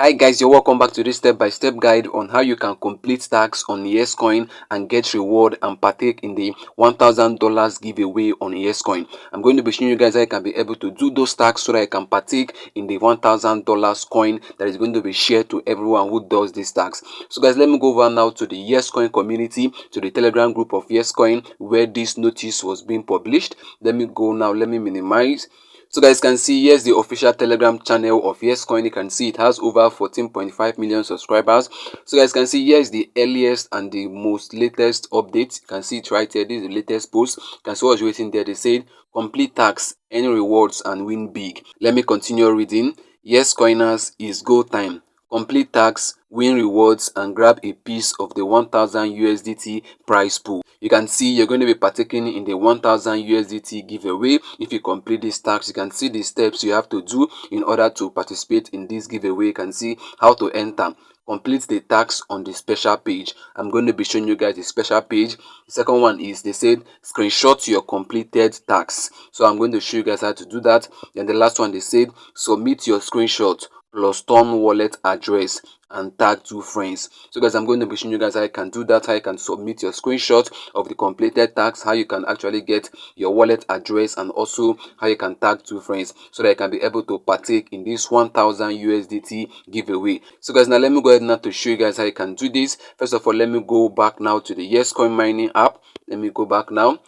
Hi guys, you're welcome back to this step-by-step guide on how you can complete tasks on Yescoin and get reward and partake in the $1,000 giveaway on Yescoin. I'm going to be showing you guys how you can be able to do those tasks so that you can partake in the $1,000 coin that is going to be shared to everyone who does these tasks. So guys, let me go over now to the Yescoin community, to the Telegram group of Yescoin where this notice was being published. Let me go now, let me minimize. So guys can see here's the official Telegram channel of Yescoin. You can see it has over 14.5 million subscribers. So guys can see here's the earliest and the most latest update. You can see it right here. This is the latest post. You can see what's waiting there. They said complete tasks, earn rewards and win big. Let me continue reading. Yescoiners, is go time. Complete tasks, win rewards and grab a piece of the 1000 USDT prize pool. You can see you're going to be partaking in the 1000 USDT giveaway. If you complete these tasks, you can see the steps you have to do in order to participate in this giveaway. You can see how to enter. Complete the tasks on the special page. I'm going to be showing you guys the special page. The second one is they said screenshot your completed tasks. So I'm going to show you guys how to do that. Then the last one they said submit your screenshot plus turn wallet address and tag 2 friends. So guys, I'm going to be showing you guys how you can do that, how you can submit your screenshot of the completed tasks, how you can actually get your wallet address, and also how you can tag 2 friends so that you can be able to partake in this 1000 USDT giveaway. So guys, now let me go ahead now to show you guys how you can do this. First of all, let me go back now to the Yescoin mining app. Let me go back now.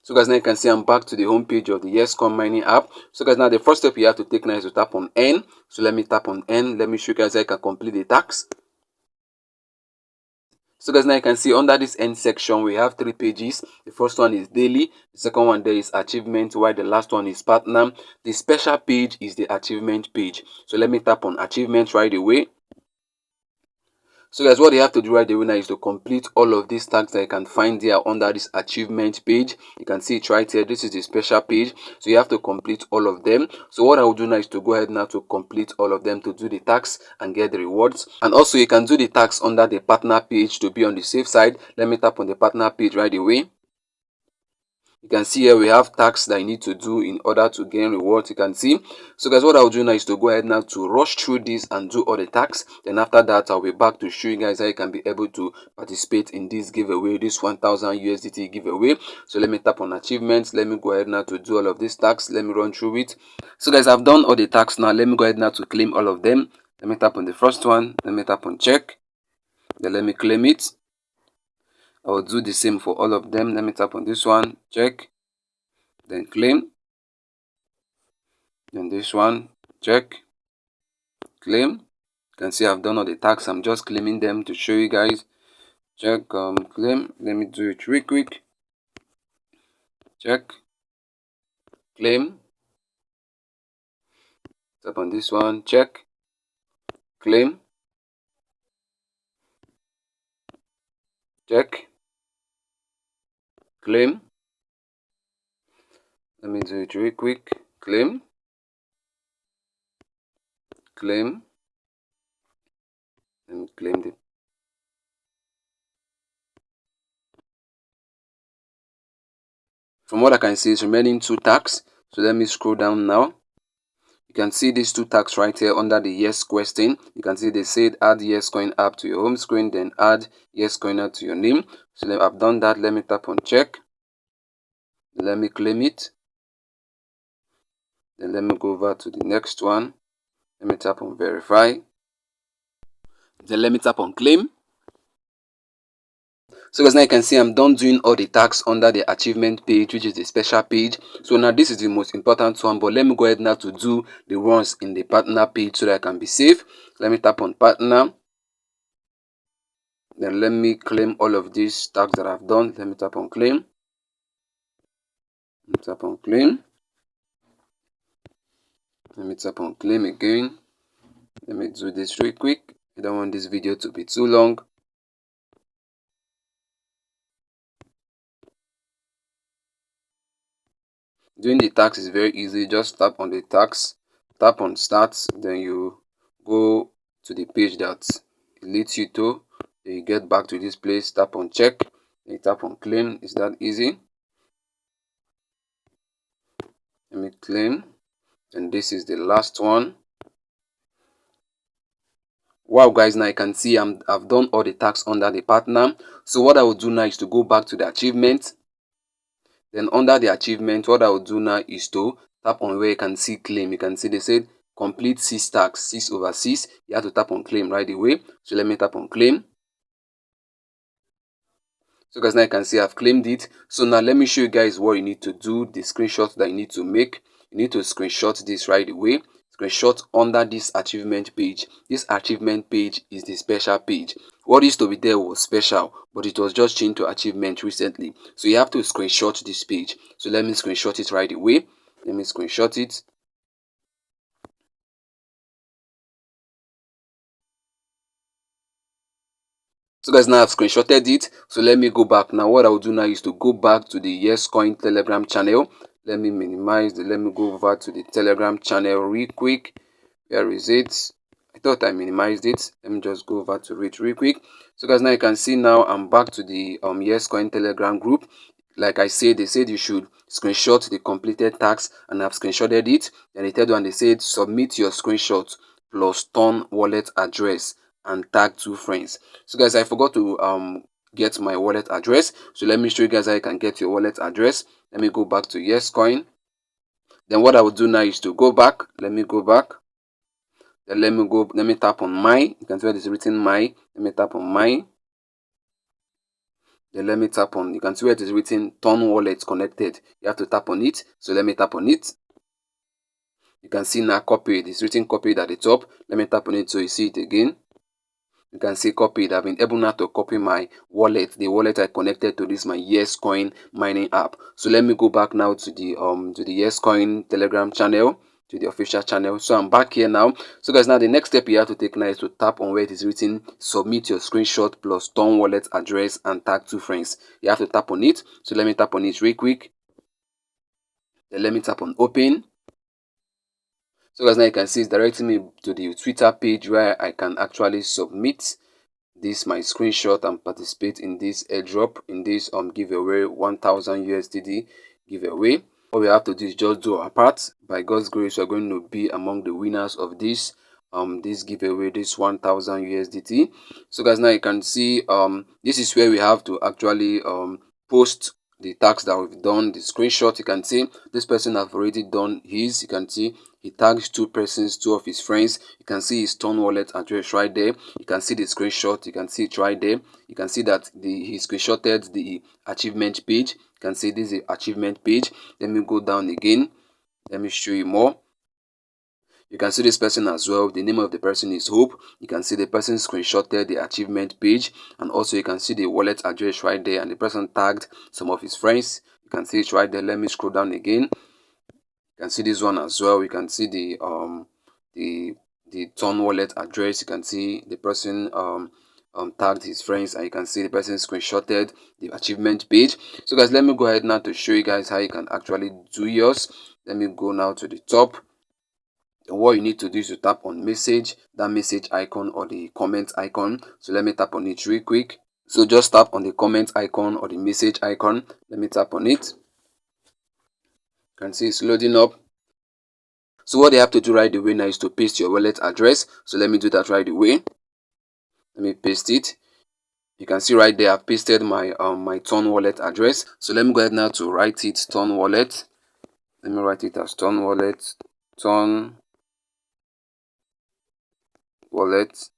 So guys, now you can see I'm back to the home page of the Yescoin mining app. So guys, now the first step you have to take now is to tap on N. So let me tap on N. Let me show you guys how you can complete the task. So guys, now you can see under this end section we have 3 pages. The first one is daily, the second one there is achievement, while the last one is partner. The special page is the achievement page. So let me tap on achievement right away. So guys, what you have to do right away now is to complete all of these tasks that you can find there under this achievement page. You can see it right here. This is the special page. So you have to complete all of them. So what I will do now is to go ahead now to complete all of them to do the tasks and get the rewards. And also you can do the tasks under the partner page to be on the safe side. Let me tap on the partner page right away. You can see here we have tasks that you need to do in order to gain rewards. You can see. So guys, what I'll do now is to go ahead now to rush through this and do all the tasks. Then after that, I'll be back to show you guys how you can be able to participate in this giveaway, this 1000 USDT giveaway. So let me tap on achievements. Let me go ahead now to do all of these tasks. Let me run through it. So guys, I've done all the tasks now. Let me go ahead now to claim all of them. Let me tap on the first one. Let me tap on check. Then let me claim it. I will do the same for all of them. Let me tap on this one, check, then claim. Then this one, check, claim. You can see I've done all the tasks. I'm just claiming them to show you guys. Check, claim. Let me do it real quick. Check, claim. Tap on this one, check, claim, check, claim. Let me do it real quick. Claim, claim, and claim the. From what I can see, it's remaining 2 tasks. So let me scroll down now. You can see these 2 tags right here under the yes question. You can see they said add Yescoin app to your home screen, then add Yescoiner to your name. So I've done that. Let me tap on check. Let me claim it. Then let me go over to the next one. Let me tap on verify. Then let me tap on claim. So guys, now you can see I'm done doing all the tasks under the achievement page, which is the special page. So now this is the most important one, but let me go ahead now to do the ones in the partner page so that I can be safe. Let me tap on partner. Then let me claim all of these tasks that I've done. Let me tap on claim. Let me tap on claim. Let me tap on claim again. Let me do this real quick. I don't want this video to be too long. Doing the tax is very easy. Just tap on the tax, tap on start, then you go to the page that it leads you to. Then you get back to this place, tap on check, then you tap on claim. It's that easy. Let me claim, and this is the last one. Wow guys, now you can see I've done all the tasks under the partner. So what I will do now is to go back to the achievement. Then under the achievement, what I will do now is to tap on where you can see claim. You can see they said complete 6 tasks, 6/6. You have to tap on claim right away. So let me tap on claim. So guys, now you can see I've claimed it. So now let me show you guys what you need to do, the screenshot that you need to make. You need to screenshot this right away. Screenshot under this achievement page. This achievement page is the special page. What used to be there was special, but it was just changed to achievement recently. So you have to screenshot this page. So let me screenshot it right away. Let me screenshot it. So guys, now I've screenshotted it. So let me go back. Now what I will do now is to go back to the Yescoin Telegram channel. Let me minimize let me go over to the Telegram channel real quick. Where is it? I thought I minimized it. Let me just go over to it real quick. So guys, now you can see now I'm back to the Yescoin Telegram group. Like I said, they said you should screenshot the completed task, and I've screenshotted it. And the third one, they said submit your screenshot plus turn wallet address and tag 2 friends. So guys, I forgot to get my wallet address. So let me show you guys how you can get your wallet address. Let me go back to Yescoin. Then what I will do now is to go back. Let me go back. Then let me tap on my. You can see where it's written my. Let me tap on my. Then let me tap on, you can see where it is written turn wallet connected. You have to tap on it. So let me tap on it. You can see now copied. It's written copied at the top. Let me tap on it so you see it again. You can see copied. I've been able now to copy my wallet, the wallet I connected to this my Yescoin mining app. So let me go back now to the Yescoin Telegram channel, to the official channel. So I'm back here now. So guys, now the next step you have to take now is to tap on where it is written submit your screenshot plus turn wallet address and tag 2 friends. You have to tap on it. So let me tap on it real quick. Then let me tap on open. So guys, now you can see it's directing me to the Twitter page where I can actually submit this my screenshot and participate in this airdrop, in this giveaway, 1000 USDT giveaway. What we have to do is just do our part. By God's grace, we're going to be among the winners of this this giveaway, this 1000 USDT. So guys, now you can see this is where we have to actually post the tags that we've done. The screenshot, you can see this person have already done his. You can see he tags 2 persons, 2 of his friends. You can see his turn wallet address right there. You can see the screenshot. You can see it right there. You can see that he screenshotted the achievement page. You can see this is the achievement page. Let me go down again. Let me show you more. You can see this person as well. The name of the person is Hope. You can see the person screenshotted the achievement page, and also you can see the wallet address right there, and the person tagged some of his friends. You can see it right there. Let me scroll down again. You can see this one as well. You can see the turn wallet address. You can see the person tagged his friends, and you can see the person screenshotted the achievement page. So guys, let me go ahead now to show you guys how you can actually do yours. Let me go now to the top. And what you need to do is to tap on message, that message icon or the comment icon. So let me tap on it real quick. So just tap on the comment icon or the message icon. Let me tap on it. You can see it's loading up. So what you have to do right away now is to paste your wallet address. So let me do that right away. Let me paste it. You can see right there I've pasted my my turn wallet address. So let me go ahead now to write it turn wallet. Let me write it as turn wallet, turn wallet.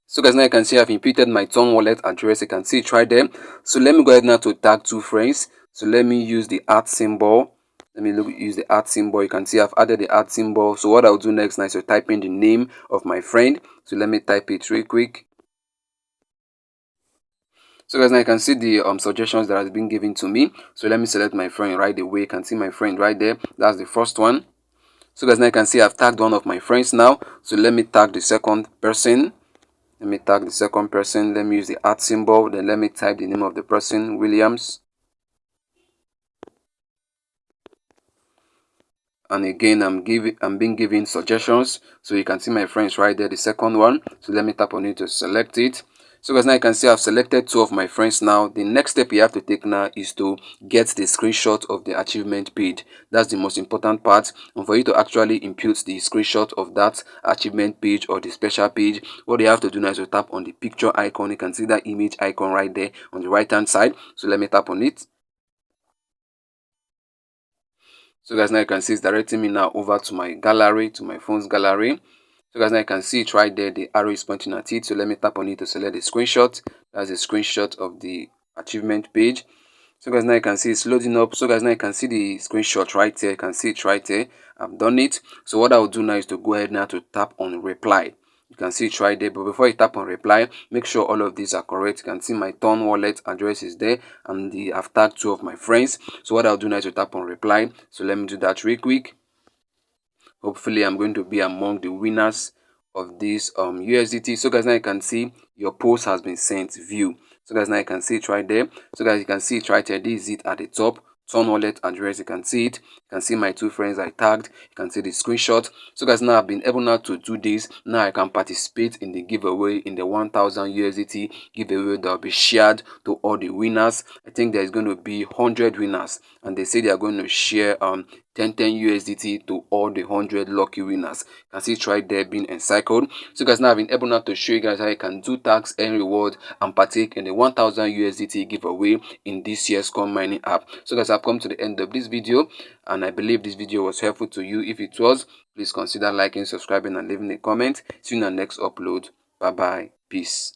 So guys, now you can see I've inputted my turn wallet address. You can see it right there. So let me go ahead now to tag 2 friends. So let me use the @ symbol. Let me use the @ symbol. You can see I've added the @ symbol. So what I'll do next now is to type in the name of my friend. So let me type it real quick. So guys, now you can see the suggestions that has been given to me. So let me select my friend right away. You can see my friend right there. That's the first one. So guys, now you can see I've tagged one of my friends now. So let me tag the second person. Let me tag the second person. Let me use the @ symbol. Then let me type the name of the person, Williams. And again, I'm being given suggestions. So you can see my friends right there, the second one. So let me tap on it to select it. So guys, now you can see I've selected 2 of my friends now. The next step you have to take now is to get the screenshot of the achievement page. That's the most important part. And for you to actually impute the screenshot of that achievement page or the special page, what you have to do now is to tap on the picture icon. You can see that image icon right there on the right hand side. So let me tap on it. So guys, now you can see it's directing me now over to my gallery, to my phone's gallery. So guys, now you can see it right there. The arrow is pointing at it. So let me tap on it to select the screenshot. That's a screenshot of the achievement page. So guys, now you can see it's loading up. So guys, now you can see the screenshot right there. You can see it right there. I've done it. So what I will do now is to go ahead now to tap on reply. You can see it right there, but before you tap on reply, make sure all of these are correct. You can see my Ton wallet address is there, and I've tagged 2 of my friends. So what I'll do now is to tap on reply. So let me do that real quick. Hopefully I'm going to be among the winners of this USDT. So guys, now you can see your post has been sent, view. So guys, now you can see it right there. So guys, you can see it right here. This is it at the top. Ton wallet address, you can see it. You can see my 2 friends I tagged. You can see the screenshot. So guys, now I've been able now to do this. Now I can participate in the giveaway, in the 1000 USDT giveaway that will be shared to all the winners. I think there's going to be 100 winners, and they say they are going to share 10 USDT to all the 100 lucky winners. You can see it right there being encircled. So guys, now I've been able now to show you guys how you can do tax, earn reward, and partake in the 1000 USDT giveaway in this Yescoin mining app. So guys, I've come to the end of this video, and I believe this video was helpful to you. If it was, please consider liking, subscribing, and leaving a comment. See you in the next upload. Bye bye. Peace.